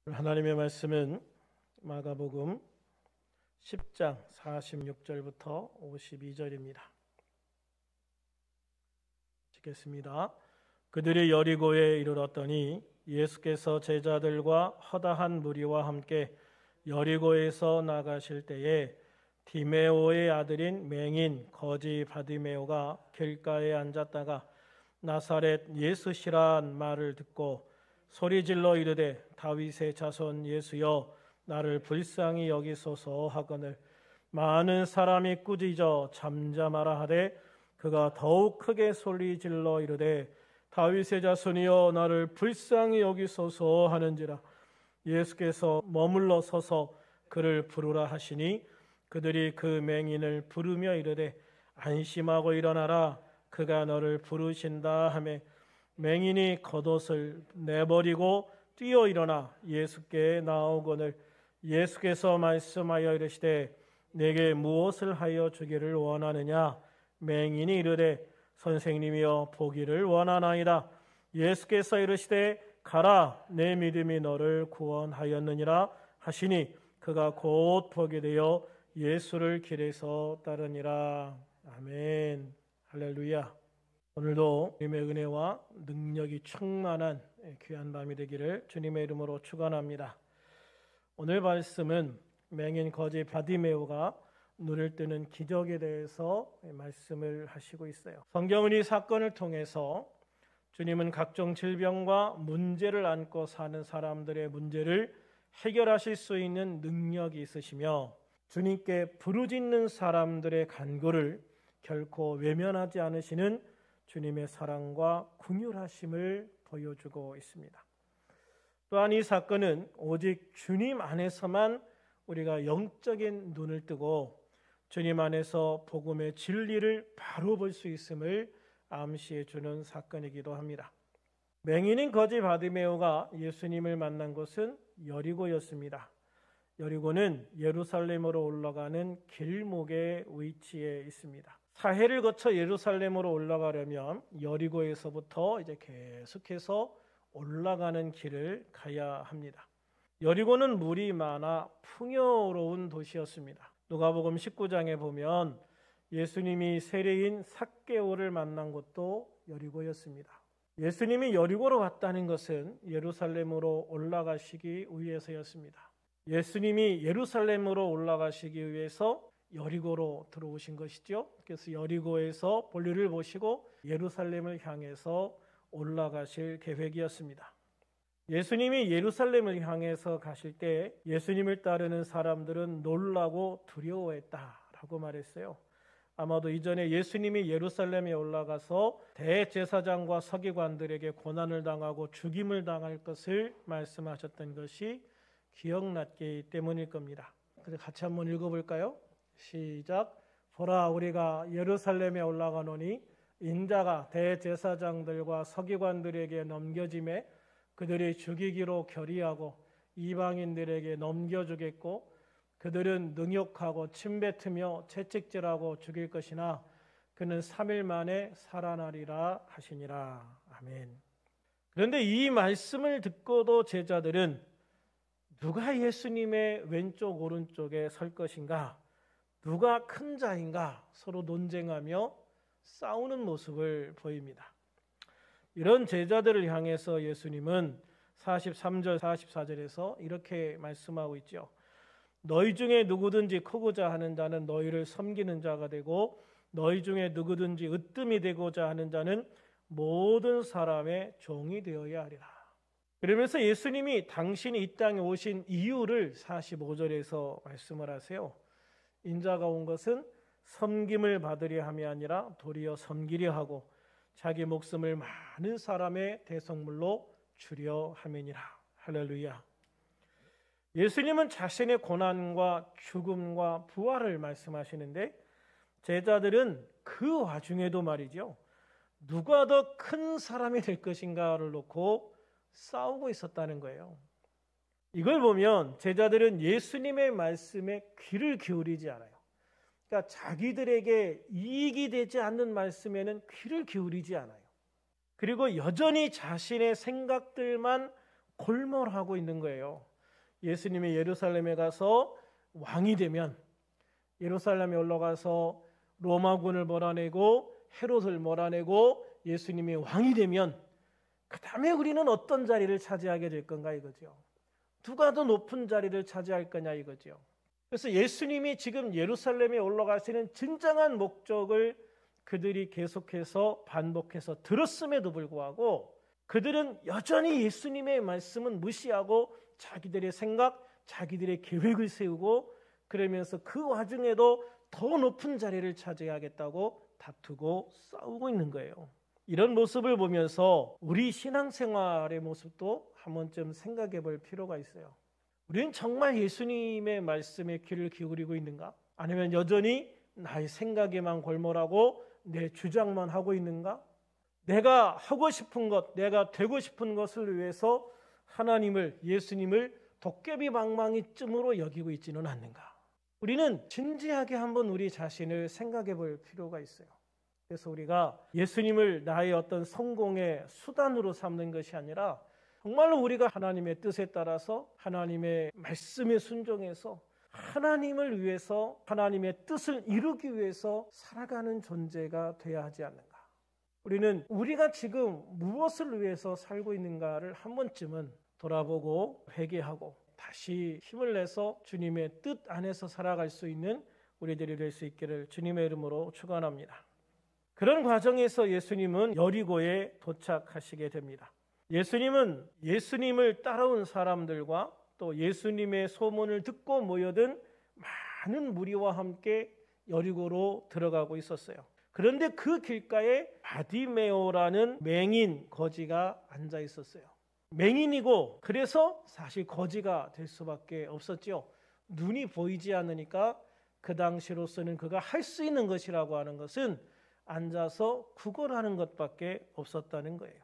하나님의 말씀은 마가복음 10장 46절부터 52절입니다. 읽겠습니다. 그들이 여리고에 이르렀더니 예수께서 제자들과 허다한 무리와 함께 여리고에서 나가실 때에 디메오의 아들인 맹인 거지 바디메오가 길가에 앉았다가 나사렛 예수시란 말을 듣고 소리질러 이르되 다윗의 자손 예수여 나를 불쌍히 여기소서 하거늘 많은 사람이 꾸짖어 잠잠하라 하되 그가 더욱 크게 소리질러 이르되 다윗의 자손이여 나를 불쌍히 여기소서 하는지라. 예수께서 머물러 서서 그를 부르라 하시니 그들이 그 맹인을 부르며 이르되 안심하고 일어나라 그가 너를 부르신다 하매 맹인이 겉옷을 내버리고 뛰어 일어나 예수께 나오거늘 예수께서 말씀하여 이르시되 내게 무엇을 하여 주기를 원하느냐. 맹인이 이르되 선생님이여 보기를 원하나이다. 예수께서 이르시되 가라 내 믿음이 너를 구원하였느니라 하시니 그가 곧 보게 되어 예수를 길에서 따르니라. 아멘. 할렐루야. 오늘도 주님의 은혜와 능력이 충만한 귀한 밤이 되기를 주님의 이름으로 축원합니다. 오늘 말씀은 맹인 거지 바디메오가 눈을 뜨는 기적에 대해서 말씀을 하시고 있어요. 성경은 이 사건을 통해서 주님은 각종 질병과 문제를 안고 사는 사람들의 문제를 해결하실 수 있는 능력이 있으시며 주님께 부르짖는 사람들의 간구를 결코 외면하지 않으시는 주님의 사랑과 긍휼하심을 보여주고 있습니다. 또한 이 사건은 오직 주님 안에서만 우리가 영적인 눈을 뜨고 주님 안에서 복음의 진리를 바로 볼 수 있음을 암시해 주는 사건이기도 합니다. 맹인인 거지 바디메오가 예수님을 만난 곳은 여리고였습니다. 여리고는 예루살렘으로 올라가는 길목에 위치해 있습니다. 사해를 거쳐 예루살렘으로 올라가려면 여리고에서부터 이제 계속해서 올라가는 길을 가야 합니다. 여리고는 물이 많아 풍요로운 도시였습니다. 누가복음 19장에 보면 예수님이 세례인 삭개오를 만난 곳도 여리고였습니다. 예수님이 여리고로 왔다는 것은 예루살렘으로 올라가시기 위해서였습니다. 예수님이 예루살렘으로 올라가시기 위해서 여리고로 들어오신 것이죠. 그래서 여리고에서 볼일을 보시고 예루살렘을 향해서 올라가실 계획이었습니다. 예수님이 예루살렘을 향해서 가실 때 예수님을 따르는 사람들은 놀라고 두려워했다라고 말했어요. 아마도 이전에 예수님이 예루살렘에 올라가서 대제사장과 서기관들에게 고난을 당하고 죽임을 당할 것을 말씀하셨던 것이 기억났기 때문일 겁니다. 그래서 같이 한번 읽어볼까요? 시작. 보라 우리가 예루살렘에 올라가노니 인자가 대제사장들과 서기관들에게 넘겨짐에 그들이 죽이기로 결의하고 이방인들에게 넘겨주겠고 그들은 능욕하고 침뱉으며 채찍질하고 죽일 것이나 그는 3일 만에 살아나리라 하시니라. 아멘. 그런데 이 말씀을 듣고도 제자들은 누가 예수님의 왼쪽 오른쪽에 설 것인가? 누가 큰 자인가? 서로 논쟁하며 싸우는 모습을 보입니다. 이런 제자들을 향해서 예수님은 43절 44절에서 이렇게 말씀하고 있죠. 너희 중에 누구든지 크고자 하는 자는 너희를 섬기는 자가 되고 너희 중에 누구든지 으뜸이 되고자 하는 자는 모든 사람의 종이 되어야 하리라. 그러면서 예수님이 당신이 이 땅에 오신 이유를 45절에서 말씀을 하세요. 인자가 온 것은 섬김을 받으려 함이 아니라 도리어 섬기려 하고 자기 목숨을 많은 사람의 대속물로 주려 함이니라. 할렐루야. 예수님은 자신의 고난과 죽음과 부활을 말씀하시는데 제자들은 그 와중에도 말이죠. 누가 더 큰 사람이 될 것인가를 놓고 싸우고 있었다는 거예요. 이걸 보면 제자들은 예수님의 말씀에 귀를 기울이지 않아요. 그러니까 자기들에게 이익이 되지 않는 말씀에는 귀를 기울이지 않아요. 그리고 여전히 자신의 생각들만 골몰하고 있는 거예요. 예수님이 예루살렘에 가서 왕이 되면, 예루살렘에 올라가서 로마군을 몰아내고 헤롯을 몰아내고 예수님이 왕이 되면 그 다음에 우리는 어떤 자리를 차지하게 될 건가 이거죠. 누가 더 높은 자리를 차지할 거냐 이거죠. 그래서 예수님이 지금 예루살렘에 올라가시는 진정한 목적을 그들이 계속해서 반복해서 들었음에도 불구하고 그들은 여전히 예수님의 말씀은 무시하고 자기들의 생각, 자기들의 계획을 세우고 그러면서 그 와중에도 더 높은 자리를 차지하겠다고 다투고 싸우고 있는 거예요. 이런 모습을 보면서 우리 신앙생활의 모습도 한 번쯤 생각해 볼 필요가 있어요. 우리는 정말 예수님의 말씀에 귀를 기울이고 있는가? 아니면 여전히 나의 생각에만 골몰하고 내 주장만 하고 있는가? 내가 하고 싶은 것, 내가 되고 싶은 것을 위해서 하나님을, 예수님을 도깨비 방망이쯤으로 여기고 있지는 않는가? 우리는 진지하게 한번 우리 자신을 생각해 볼 필요가 있어요. 그래서 우리가 예수님을 나의 어떤 성공의 수단으로 삼는 것이 아니라 정말로 우리가 하나님의 뜻에 따라서 하나님의 말씀에 순종해서 하나님을 위해서 하나님의 뜻을 이루기 위해서 살아가는 존재가 되어야 하지 않는가. 우리는 우리가 지금 무엇을 위해서 살고 있는가를 한 번쯤은 돌아보고 회개하고 다시 힘을 내서 주님의 뜻 안에서 살아갈 수 있는 우리들이 될 수 있기를 주님의 이름으로 축원합니다. 그런 과정에서 예수님은 여리고에 도착하시게 됩니다. 예수님은 예수님을 따라온 사람들과 또 예수님의 소문을 듣고 모여든 많은 무리와 함께 여리고로 들어가고 있었어요. 그런데 그 길가에 바디메오라는 맹인 거지가 앉아 있었어요. 맹인이고 그래서 사실 거지가 될 수밖에 없었죠. 눈이 보이지 않으니까 그 당시로서는 그가 할 수 있는 것이라고 하는 것은 앉아서 구걸하는 것밖에 없었다는 거예요.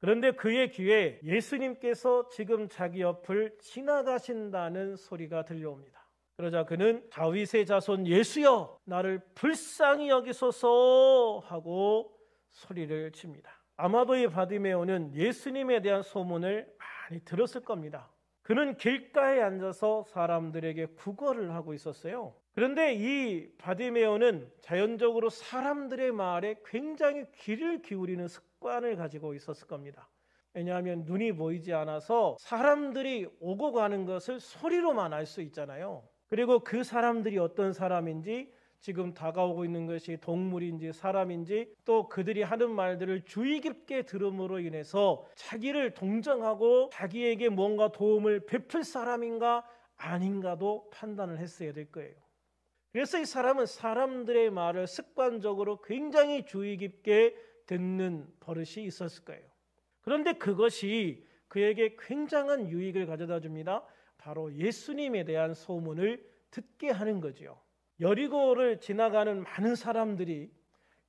그런데 그의 귀에 예수님께서 지금 자기 옆을 지나가신다는 소리가 들려옵니다. 그러자 그는 다윗의 자손 예수여 나를 불쌍히 여기소서 하고 소리를 칩니다. 아마도 이 바디메오는 예수님에 대한 소문을 많이 들었을 겁니다. 그는 길가에 앉아서 사람들에게 구걸을 하고 있었어요. 그런데 이 바디메오는 자연적으로 사람들의 말에 굉장히 귀를 기울이는 습관을 가지고 있었을 겁니다. 왜냐하면 눈이 보이지 않아서 사람들이 오고 가는 것을 소리로만 알 수 있잖아요. 그리고 그 사람들이 어떤 사람인지 지금 다가오고 있는 것이 동물인지 사람인지 또 그들이 하는 말들을 주의 깊게 들음으로 인해서 자기를 동정하고 자기에게 뭔가 도움을 베풀 사람인가 아닌가도 판단을 했어야 될 거예요. 그래서 이 사람은 사람들의 말을 습관적으로 굉장히 주의 깊게 듣는 버릇이 있었을 거예요. 그런데 그것이 그에게 굉장한 유익을 가져다 줍니다. 바로 예수님에 대한 소문을 듣게 하는 거죠. 여리고를 지나가는 많은 사람들이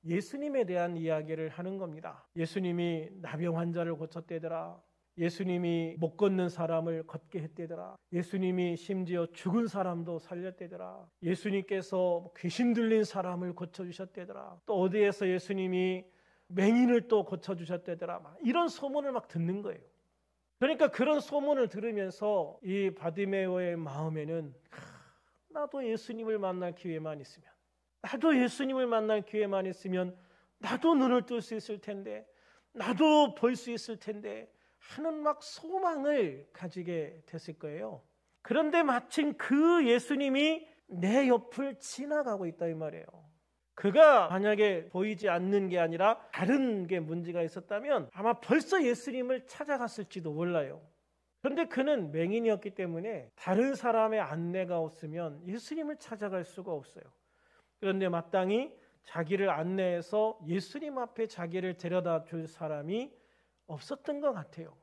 예수님에 대한 이야기를 하는 겁니다. 예수님이 나병 환자를 고쳤대더라. 예수님이 못 걷는 사람을 걷게 했대더라. 예수님이 심지어 죽은 사람도 살렸대더라. 예수님께서 귀신 들린 사람을 고쳐주셨대더라. 또 어디에서 예수님이 맹인을 또 고쳐주셨대더라. 이런 소문을 막 듣는 거예요. 그러니까 그런 소문을 들으면서 이 바디메오의 마음에는 나도 예수님을 만날 기회만 있으면, 나도 예수님을 만날 기회만 있으면 나도 눈을 뜰 수 있을 텐데, 나도 볼 수 있을 텐데 하는 막 소망을 가지게 됐을 거예요. 그런데 마침 그 예수님이 내 옆을 지나가고 있다 이 말이에요. 그가 만약에 보이지 않는 게 아니라 다른 게 문제가 있었다면 아마 벌써 예수님을 찾아갔을지도 몰라요. 그런데 그는 맹인이었기 때문에 다른 사람의 안내가 없으면 예수님을 찾아갈 수가 없어요. 그런데 마땅히 자기를 안내해서 예수님 앞에 자기를 데려다 줄 사람이 없었던 것 같아요.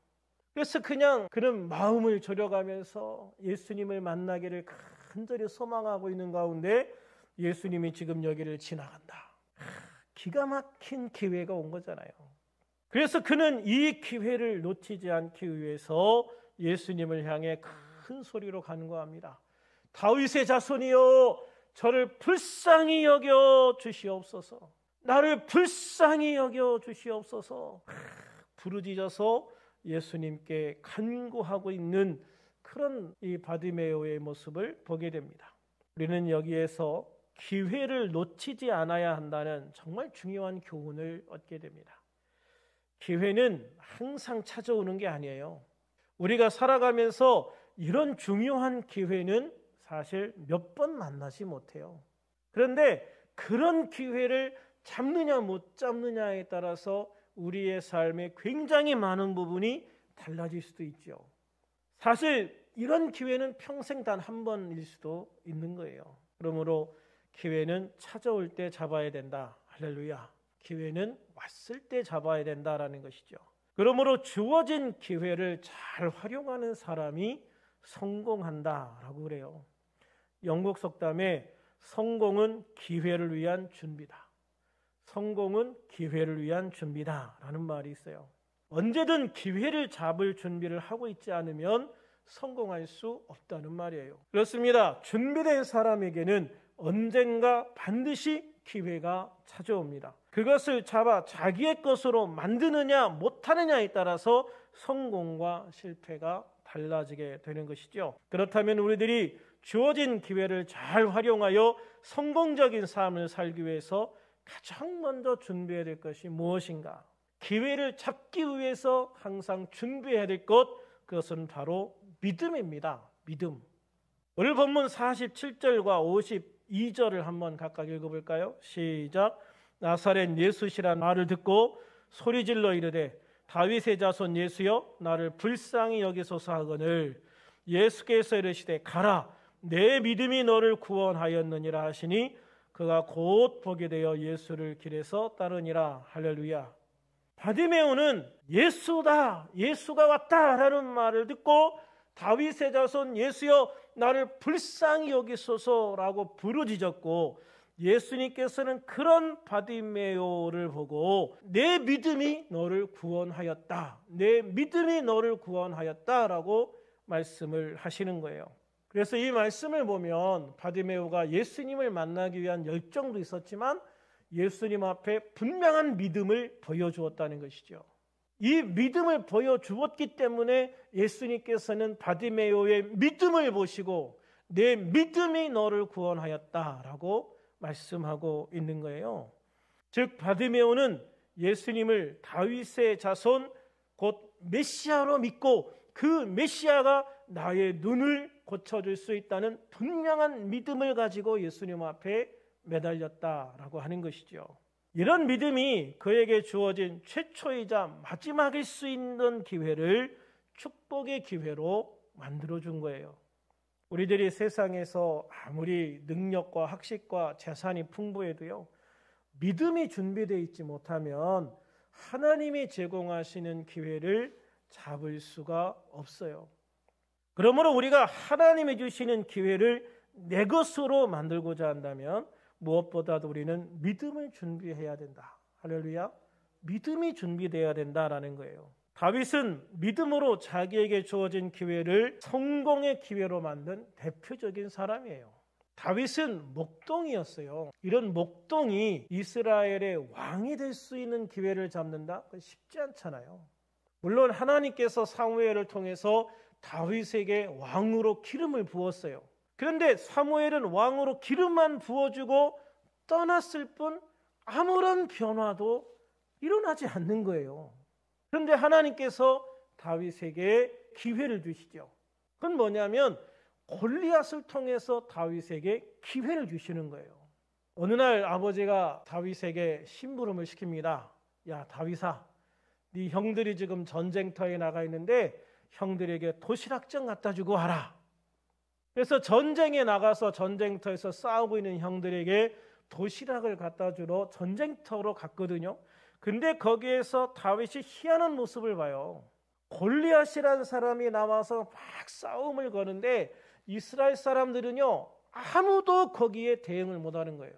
그래서 그냥 그는 마음을 졸여가면서 예수님을 만나기를 간절히 소망하고 있는 가운데 예수님이 지금 여기를 지나간다. 기가 막힌 기회가 온 거잖아요. 그래서 그는 이 기회를 놓치지 않기 위해서 예수님을 향해 큰 소리로 간구합니다. 다윗의 자손이여 저를 불쌍히 여겨 주시옵소서. 나를 불쌍히 여겨 주시옵소서. 부르짖어서 예수님께 간구하고 있는 그 그런 이 바디메오의 모습을 보게 됩니다. 우리는 여기에서 기회를 놓치지 않아야 한다는 정말 중요한 교훈을 얻게 됩니다. 기회는 항상 찾아오는 게 아니에요. 우리가 살아가면서 이런 중요한 기회는 사실 몇 번 만나지 못해요. 그런데 그런 기회를 잡느냐 못 잡느냐에 따라서 우리의 삶에 굉장히 많은 부분이 달라질 수도 있죠. 사실 이런 기회는 평생 단 한 번일 수도 있는 거예요. 그러므로 기회는 찾아올 때 잡아야 된다. 할렐루야. 기회는 왔을 때 잡아야 된다라는 것이죠. 그러므로 주어진 기회를 잘 활용하는 사람이 성공한다라고 그래요. 영국 속담에 성공은 기회를 위한 준비다. 성공은 기회를 위한 준비다라는 말이 있어요. 언제든 기회를 잡을 준비를 하고 있지 않으면 성공할 수 없다는 말이에요. 그렇습니다. 준비된 사람에게는 언젠가 반드시 기회가 찾아옵니다. 그것을 잡아 자기의 것으로 만드느냐 못하느냐에 따라서 성공과 실패가 달라지게 되는 것이죠. 그렇다면 우리들이 주어진 기회를 잘 활용하여 성공적인 삶을 살기 위해서 가장 먼저 준비해야 될 것이 무엇인가? 기회를 잡기 위해서 항상 준비해야 될 것, 그것은 바로 믿음입니다. 믿음. 오늘 본문 47절과 52절을 한번 각각 읽어볼까요? 시작. 나사렛 예수시란 말을 듣고 소리질러 이르되 다윗의 자손 예수여 나를 불쌍히 여기소서 하거늘 예수께서 이르시되 가라 내 믿음이 너를 구원하였느니라 하시니 그가 곧 보게 되어 예수를 길에서 따르니라. 할렐루야. 바디메오는 예수다, 예수가 왔다라는 말을 듣고 다윗의 자손 예수여 나를 불쌍히 여기소서라고 부르짖었고, 예수님께서는 그런 바디메오를 보고 내 믿음이 너를 구원하였다, 내 믿음이 너를 구원하였다라고 말씀을 하시는 거예요. 그래서 이 말씀을 보면 바디메오가 예수님을 만나기 위한 열정도 있었지만 예수님 앞에 분명한 믿음을 보여주었다는 것이죠. 이 믿음을 보여주었기 때문에 예수님께서는 바디메오의 믿음을 보시고 내 믿음이 너를 구원하였다라고 말씀하고 있는 거예요. 즉 바디메오는 예수님을 다윗의 자손 곧 메시아로 믿고 그 메시아가 나의 눈을 고쳐줄 수 있다는 분명한 믿음을 가지고 예수님 앞에 매달렸다라고 하는 것이죠. 이런 믿음이 그에게 주어진 최초이자 마지막일 수 있는 기회를 축복의 기회로 만들어준 거예요. 우리들이 세상에서 아무리 능력과 학식과 재산이 풍부해도요, 믿음이 준비되어 있지 못하면 하나님이 제공하시는 기회를 잡을 수가 없어요. 그러므로 우리가 하나님이 주시는 기회를 내 것으로 만들고자 한다면 무엇보다도 우리는 믿음을 준비해야 된다. 할렐루야. 믿음이 준비되어야 된다라는 거예요. 다윗은 믿음으로 자기에게 주어진 기회를 성공의 기회로 만든 대표적인 사람이에요. 다윗은 목동이었어요. 이런 목동이 이스라엘의 왕이 될 수 있는 기회를 잡는다? 그건 쉽지 않잖아요. 물론 하나님께서 사무엘을 통해서 다윗에게 왕으로 기름을 부었어요. 그런데 사무엘은 왕으로 기름만 부어주고 떠났을 뿐 아무런 변화도 일어나지 않는 거예요. 그런데 하나님께서 다윗에게 기회를 주시죠. 그건 뭐냐면 골리앗을 통해서 다윗에게 기회를 주시는 거예요. 어느 날 아버지가 다윗에게 심부름을 시킵니다. 야 다윗아, 네 형들이 지금 전쟁터에 나가 있는데 형들에게 도시락 좀 갖다 주고 와라. 그래서 전쟁에 나가서 전쟁터에서 싸우고 있는 형들에게 도시락을 갖다 주러 전쟁터로 갔거든요. 근데 거기에서 다윗이 희한한 모습을 봐요. 골리앗이라는 사람이 나와서 막 싸움을 거는데 이스라엘 사람들은요, 아무도 거기에 대응을 못하는 거예요.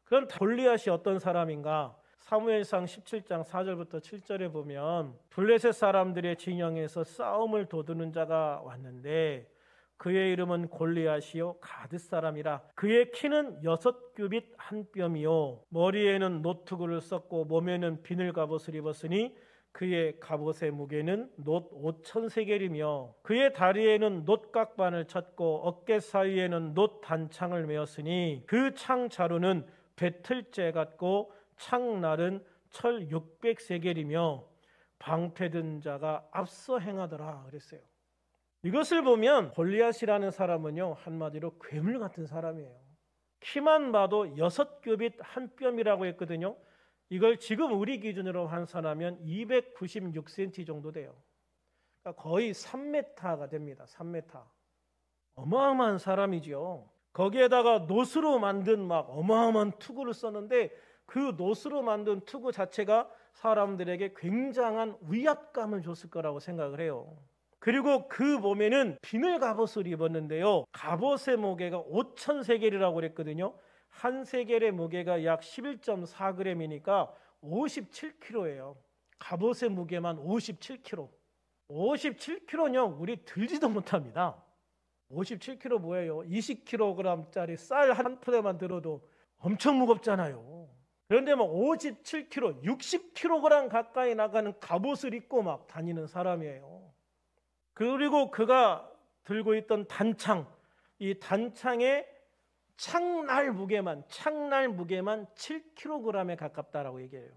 그럼 골리앗이 어떤 사람인가? 사무엘상 17장 4절부터 7절에 보면 블레셋 사람들의 진영에서 싸움을 도두는 자가 왔는데 그의 이름은 골리앗이요 가드 사람이라. 그의 키는 6규빗 한 뼘이요 머리에는 노트구를 썼고 몸에는 비늘 갑옷을 입었으니 그의 갑옷의 무게는 놋 5,000세겔이며 그의 다리에는 놋 각반을 찼고 어깨 사이에는 놋 단창을 메었으니 그 창 자루는 배틀째 같고 창날은 철 600세겔이며 방패든 자가 앞서 행하더라 그랬어요. 이것을 보면 골리앗이라는 사람은요, 한마디로 괴물 같은 사람이에요. 키만 봐도 6규빗 한 뼘이라고 했거든요. 이걸 지금 우리 기준으로 환산하면 296cm 정도 돼요. 그러니까 거의 3m가 됩니다. 3m. 어마어마한 사람이죠. 거기에다가 놋으로 만든 막 어마어마한 투구를 썼는데 그 놋으로 만든 투구 자체가 사람들에게 굉장한 위압감을 줬을 거라고 생각을 해요. 그리고 그 몸에는 비늘 갑옷을 입었는데요. 갑옷의 무게가 5,000세겔이라고 그랬거든요. 한 세겔의 무게가 약 11.4g이니까 57kg예요. 갑옷의 무게만 57kg. 57kg는요, 우리 들지도 못합니다. 57kg 뭐예요? 20kg짜리 쌀 한 푸대만 들어도 엄청 무겁잖아요. 그런데 막 57kg, 60kg 가까이 나가는 갑옷을 입고 막 다니는 사람이에요. 그리고 그가 들고 있던 단창, 이 단창의 창날 무게만 7kg에 가깝다라고 얘기해요.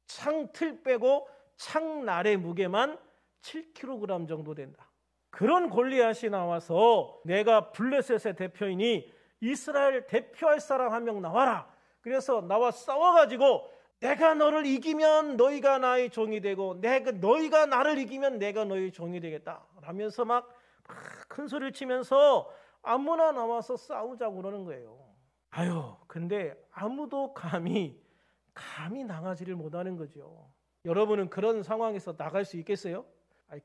창틀 빼고 창날의 무게만 7kg 정도 된다. 그런 골리앗이 나와서 내가 블레셋의 대표이니 이스라엘 대표할 사람 한 명 나와라. 그래서 나와 싸워가지고 내가 너를 이기면 너희가 나의 종이 되고 너희가 나를 이기면 내가 너희 종이 되겠다 라면서 막 큰 소리를 치면서 아무나 나와서 싸우자고 그러는 거예요. 근데 아무도 감히 나가지를 못하는 거죠. 여러분은 그런 상황에서 나갈 수 있겠어요?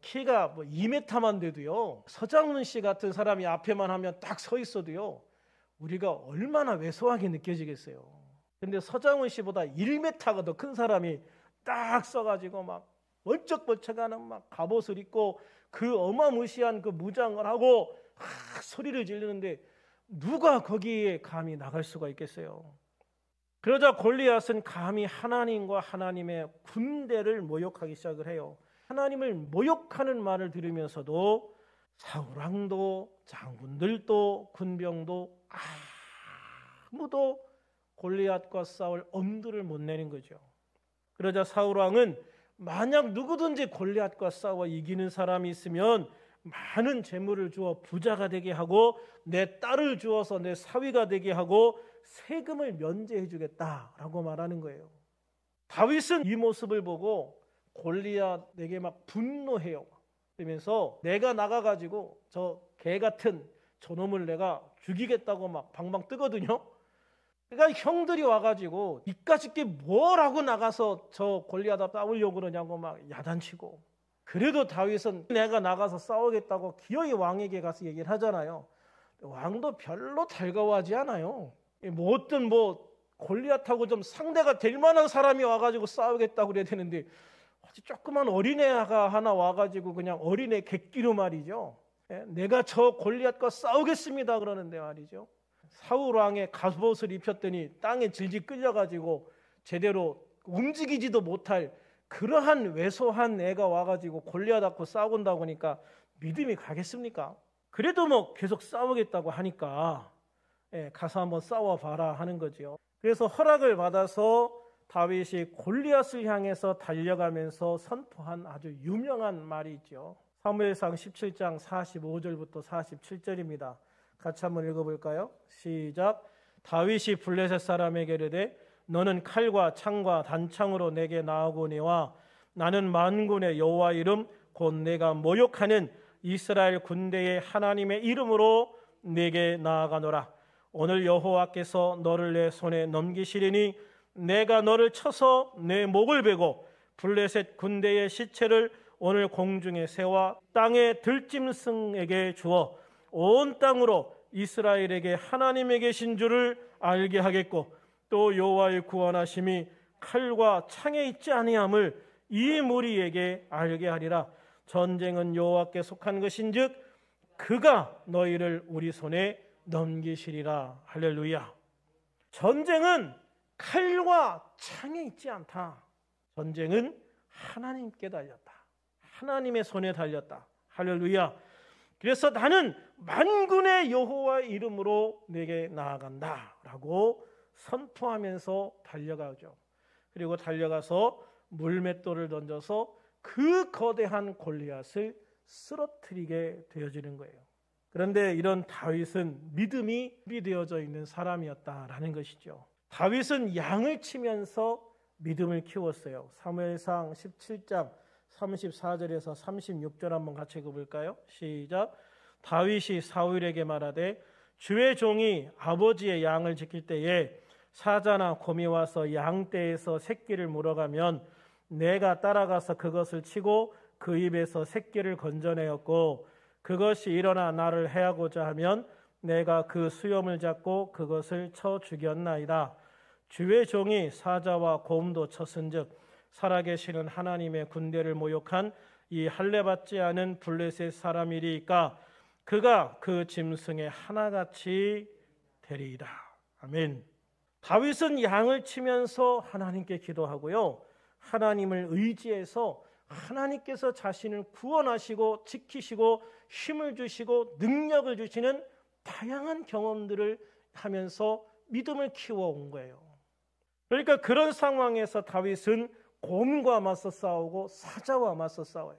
키가 2m만 돼도요, 서장훈 씨 같은 사람이 앞에만 하면 딱 서 있어도요, 우리가 얼마나 왜소하게 느껴지겠어요. 근데 서장훈 씨보다 1m가 더 큰 사람이 딱 써가지고 막 번쩍번쩍하는 막 갑옷을 입고 그 어마무시한 그 무장을 하고 소리를 지르는데 누가 거기에 감히 나갈 수가 있겠어요. 그러자 골리앗은 감히 하나님과 하나님의 군대를 모욕하기 시작을 해요. 하나님을 모욕하는 말을 들으면서도 사울 왕도 장군들도 군병도 아무도 골리앗과 싸울 엄두를 못 내는 거죠. 그러자 사울 왕은 만약 누구든지 골리앗과 싸워 이기는 사람이 있으면 많은 재물을 주어 부자가 되게 하고 내 딸을 주어서 내 사위가 되게 하고 세금을 면제해 주겠다라고 말하는 거예요. 다윗은 이 모습을 보고 골리앗에게 막 분노해요. 그러면서 내가 나가가지고 저 개 같은 저놈을 내가 죽이겠다고 막 방방 뜨거든요. 그러니까 형들이 와가지고 이까짓 게 뭐라고 나가서 저 골리앗과 싸우려고 그러냐고 막 야단치고, 그래도 다윗은 내가 나가서 싸우겠다고 기어이 왕에게 가서 얘기를 하잖아요. 왕도 별로 달가워하지 않아요. 어떤 골리앗하고 좀 상대가 될 만한 사람이 와가지고 싸우겠다고 그래야 되는데 조그만 어린애가 하나 와가지고 그냥 어린애 객기로 말이죠. 내가 저 골리앗과 싸우겠습니다 그러는데 말이죠. 사울 왕의 갑옷을 입혔더니 땅에 질질 끌려가지고 제대로 움직이지도 못할 그러한 왜소한 애가 와가지고 골리앗하고 싸운다고 하니까 믿음이 가겠습니까? 그래도 계속 싸우겠다고 하니까 가서 한번 싸워봐라 하는 거죠. 그래서 허락을 받아서 다윗이 골리앗을 향해서 달려가면서 선포한 아주 유명한 말이 있죠. 사무엘상 17장 45절부터 47절입니다. 같이 한번 읽어볼까요? 시작. 다윗이 블레셋 사람에게 이르되 너는 칼과 창과 단창으로 내게 나아오거니와 나는 만군의 여호와 이름 곧 내가 모욕하는 이스라엘 군대의 하나님의 이름으로 내게 나아가노라. 오늘 여호와께서 너를 내 손에 넘기시리니 내가 너를 쳐서 내 목을 베고 블레셋 군대의 시체를 오늘 공중에 세워 땅의 들짐승에게 주어 온 땅으로 이스라엘에게 하나님의 계신 줄을 알게 하겠고 또 여호와의 구원하심이 칼과 창에 있지 아니함을 이 무리에게 알게 하리라. 전쟁은 여호와께 속한 것인즉 그가 너희를 우리 손에 넘기시리라. 할렐루야. 전쟁은 칼과 창에 있지 않다. 전쟁은 하나님께 달렸다. 하나님의 손에 달렸다. 할렐루야. 그래서 나는 만군의 여호와의 이름으로 내게 나아간다 라고 선포하면서 달려가죠. 그리고 달려가서 물맷돌을 던져서 그 거대한 골리앗을 쓰러뜨리게 되어지는 거예요. 그런데 이런 다윗은 믿음이 준비되어져 있는 사람이었다라는 것이죠. 다윗은 양을 치면서 믿음을 키웠어요. 사무엘상 17장 34절에서 36절 한번 같이 읽어볼까요? 시작. 다윗이 사울에게 말하되 주의 종이 아버지의 양을 지킬 때에 사자나 곰이 와서 양떼에서 새끼를 물어가면 내가 따라가서 그것을 치고 그 입에서 새끼를 건져내었고 그것이 일어나 나를 해하고자 하면 내가 그 수염을 잡고 그것을 쳐 죽였나이다. 주의 종이 사자와 곰도 쳤은즉 살아계시는 하나님의 군대를 모욕한 이 할례받지 않은 블레셋 사람이리까 그가 그 짐승의 하나같이 되리이다. 아멘. 다윗은 양을 치면서 하나님께 기도하고요. 하나님을 의지해서 하나님께서 자신을 구원하시고 지키시고 힘을 주시고 능력을 주시는 다양한 경험들을 하면서 믿음을 키워온 거예요. 그러니까 그런 상황에서 다윗은 곰과 맞서 싸우고 사자와 맞서 싸워요.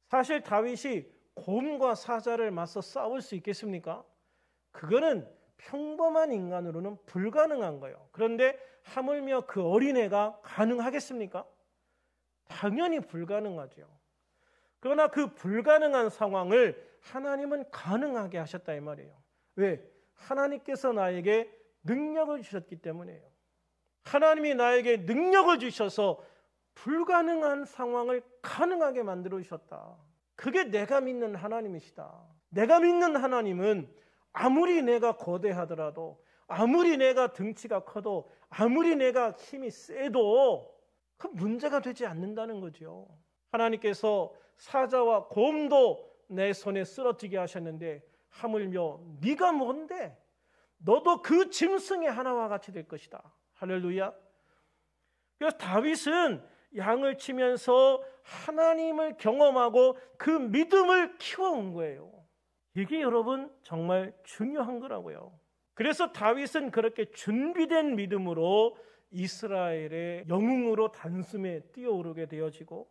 사실 다윗이 곰과 사자를 맞서 싸울 수 있겠습니까? 그거는 평범한 인간으로는 불가능한 거예요. 그런데 하물며 그 어린애가 가능하겠습니까? 당연히 불가능하죠. 그러나 그 불가능한 상황을 하나님은 가능하게 하셨다 이 말이에요. 왜? 하나님께서 나에게 능력을 주셨기 때문이에요. 하나님이 나에게 능력을 주셔서 불가능한 상황을 가능하게 만들어 주셨다. 그게 내가 믿는 하나님이시다. 내가 믿는 하나님은 아무리 내가 거대하더라도 아무리 내가 등치가 커도 아무리 내가 힘이 세도 그 문제가 되지 않는다는 거죠. 하나님께서 사자와 곰도 내 손에 쓰러지게 하셨는데 하물며 네가 뭔데? 너도 그 짐승의 하나와 같이 될 것이다. 할렐루야. 그래서 다윗은 양을 치면서 하나님을 경험하고 그 믿음을 키워온 거예요. 이게 여러분 정말 중요한 거라고요. 그래서 다윗은 그렇게 준비된 믿음으로 이스라엘의 영웅으로 단숨에 뛰어오르게 되어지고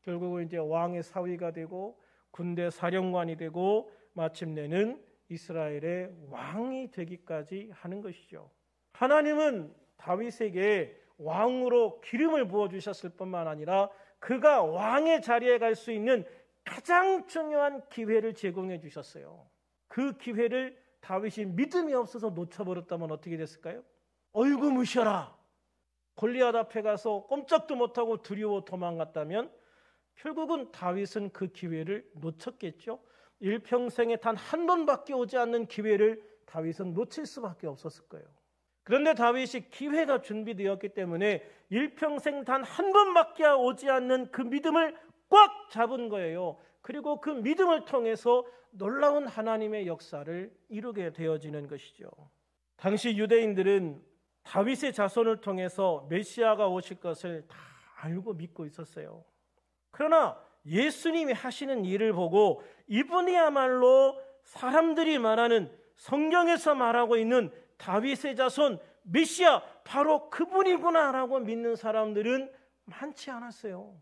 결국은 이제 왕의 사위가 되고 군대 사령관이 되고 마침내는 이스라엘의 왕이 되기까지 하는 것이죠. 하나님은 다윗에게 왕으로 기름을 부어주셨을 뿐만 아니라 그가 왕의 자리에 갈 수 있는 가장 중요한 기회를 제공해 주셨어요. 그 기회를 다윗이 믿음이 없어서 놓쳐버렸다면 어떻게 됐을까요? 어이구 무셔라. 골리앗 앞에 가서 꼼짝도 못하고 두려워 도망갔다면 결국은 다윗은 그 기회를 놓쳤겠죠. 일평생에 단 한 번밖에 오지 않는 기회를 다윗은 놓칠 수밖에 없었을 거예요. 그런데 다윗이 기회가 준비되었기 때문에 일평생 단 한 번밖에 오지 않는 그 믿음을 꽉 잡은 거예요. 그리고 그 믿음을 통해서 놀라운 하나님의 역사를 이루게 되어지는 것이죠. 당시 유대인들은 다윗의 자손을 통해서 메시아가 오실 것을 다 알고 믿고 있었어요. 그러나 예수님이 하시는 일을 보고 이분이야말로 사람들이 말하는 성경에서 말하고 있는 다윗의 자손 메시아 바로 그분이구나라고 믿는 사람들은 많지 않았어요.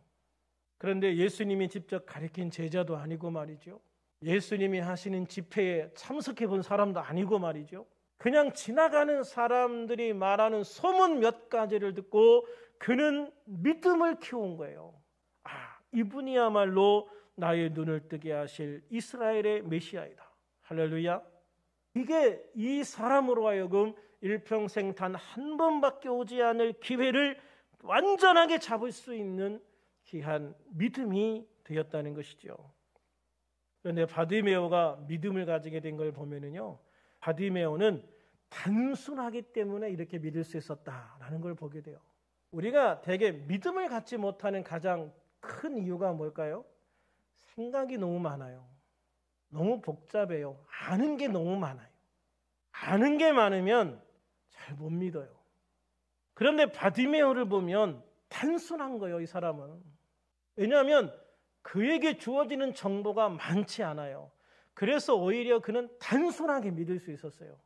그런데 예수님이 직접 가르친 제자도 아니고 말이죠. 예수님이 하시는 집회에 참석해 본 사람도 아니고 말이죠. 그냥 지나가는 사람들이 말하는 소문 몇 가지를 듣고 그는 믿음을 키운 거예요. 아, 이분이야말로 나의 눈을 뜨게 하실 이스라엘의 메시아이다. 할렐루야. 이게 이 사람으로 하여금 일평생 단 한 번밖에 오지 않을 기회를 완전하게 잡을 수 있는 귀한 믿음이 되었다는 것이죠. 그런데 바디메오가 믿음을 가지게 된 걸 보면은요, 바디메오는 단순하기 때문에 이렇게 믿을 수 있었다라는 걸 보게 돼요. 우리가 되게 믿음을 갖지 못하는 가장 큰 이유가 뭘까요? 생각이 너무 많아요. 너무 복잡해요. 아는 게 너무 많아요. 아는 게 많으면 잘 못 믿어요. 그런데 바디메오를 보면 단순한 거예요. 이 사람은 왜냐하면 그에게 주어지는 정보가 많지 않아요. 그래서 오히려 그는 단순하게 믿을 수 있었어요.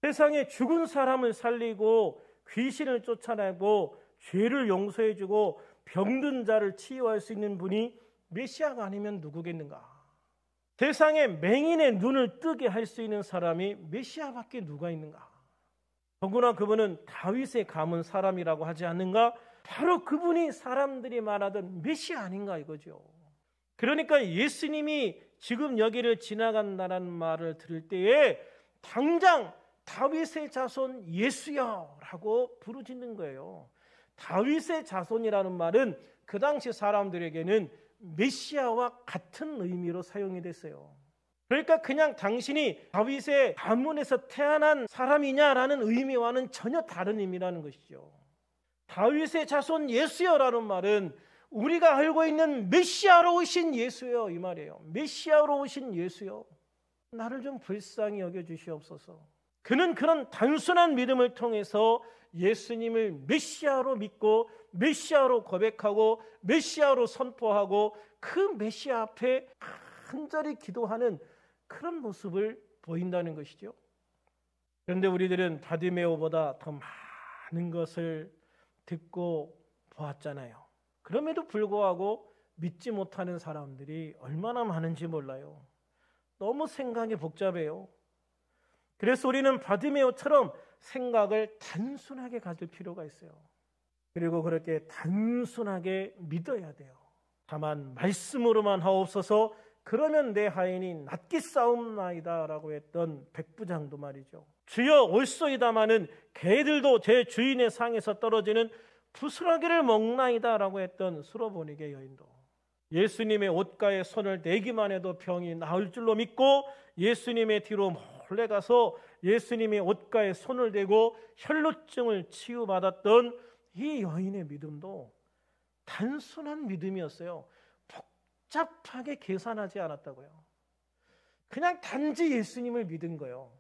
세상에 죽은 사람을 살리고 귀신을 쫓아내고 죄를 용서해주고 병든 자를 치유할 수 있는 분이 메시아가 아니면 누구겠는가? 세상에 맹인의 눈을 뜨게 할 수 있는 사람이 메시아밖에 누가 있는가? 더구나 그분은 다윗의 가문 사람이라고 하지 않는가? 바로 그분이 사람들이 말하던 메시아 아닌가 이거죠. 그러니까 예수님이 지금 여기를 지나간다는 말을 들을 때에 당장 다윗의 자손 예수야라고 부르짖는 거예요. 다윗의 자손이라는 말은 그 당시 사람들에게는 메시아와 같은 의미로 사용이 됐어요. 그러니까 그냥 당신이 다윗의 가문에서 태어난 사람이냐라는 의미와는 전혀 다른 의미라는 것이죠. 다윗의 자손 예수여라는 말은 우리가 알고 있는 메시아로 오신 예수요 이 말이에요. 메시아로 오신 예수요. 나를 좀 불쌍히 여겨주시옵소서. 그는 그런 단순한 믿음을 통해서 예수님을 메시아로 믿고 메시아로 고백하고 메시아로 선포하고 그 메시아 앞에 간절히 기도하는 그런 모습을 보인다는 것이죠. 그런데 우리들은 바디메오보다 더 많은 것을 듣고 보았잖아요. 그럼에도 불구하고 믿지 못하는 사람들이 얼마나 많은지 몰라요. 너무 생각이 복잡해요. 그래서 우리는 바디메오처럼 생각을 단순하게 가질 필요가 있어요. 그리고 그렇게 단순하게 믿어야 돼요. 다만 말씀으로만 하옵소서 그러면 내 하인이 낫게 싸움나이다 라고 했던 백부장도 말이죠. 주여 올소이다마는 개들도 제 주인의 상에서 떨어지는 부스러기를 먹나이다 라고 했던 수로보니게 여인도 예수님의 옷가에 손을 대기만 해도 병이 나을 줄로 믿고 예수님의 뒤로 몰래 가서 예수님의 옷가에 손을 대고 혈루증을 치유받았던 이 여인의 믿음도 단순한 믿음이었어요. 복잡하게 계산하지 않았다고요. 그냥 단지 예수님을 믿은 거예요.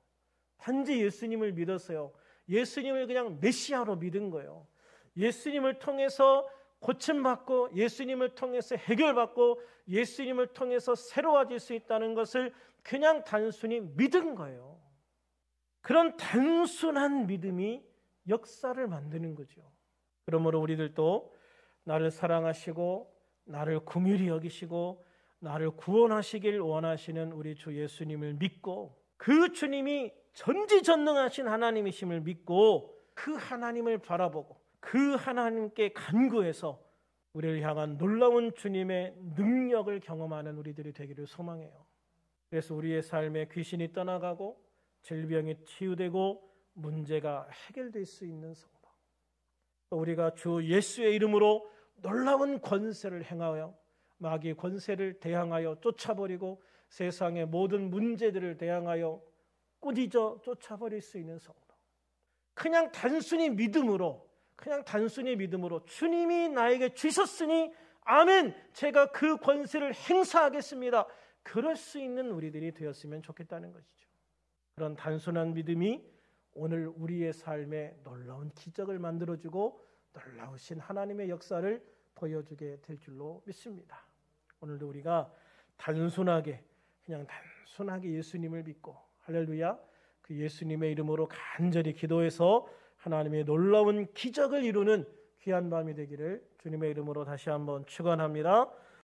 단지 예수님을 믿었어요. 예수님을 그냥 메시아로 믿은 거예요. 예수님을 통해서 고침받고 예수님을 통해서 해결받고 예수님을 통해서 새로워질 수 있다는 것을 그냥 단순히 믿은 거예요. 그런 단순한 믿음이 역사를 만드는 거죠. 그러므로 우리들도 나를 사랑하시고 나를 긍휼히 여기시고 나를 구원하시길 원하시는 우리 주 예수님을 믿고 그 주님이 전지전능하신 하나님이심을 믿고 그 하나님을 바라보고 그 하나님께 간구해서 우리를 향한 놀라운 주님의 능력을 경험하는 우리들이 되기를 소망해요. 그래서 우리의 삶에 귀신이 떠나가고 질병이 치유되고 문제가 해결될 수 있는 성도, 또 우리가 주 예수의 이름으로 놀라운 권세를 행하여 마귀의 권세를 대항하여 쫓아버리고 세상의 모든 문제들을 대항하여 꾸짖어 쫓아버릴 수 있는 성도, 그냥 단순히 믿음으로 주님이 나에게 주셨으니 아멘, 제가 그 권세를 행사하겠습니다, 그럴 수 있는 우리들이 되었으면 좋겠다는 것이죠. 그런 단순한 믿음이 오늘 우리의 삶에 놀라운 기적을 만들어주고 놀라우신 하나님의 역사를 보여주게 될 줄로 믿습니다. 오늘도 우리가 단순하게 예수님을 믿고 할렐루야 그 예수님의 이름으로 간절히 기도해서 하나님의 놀라운 기적을 이루는 귀한 밤이 되기를 주님의 이름으로 다시 한번 축원합니다.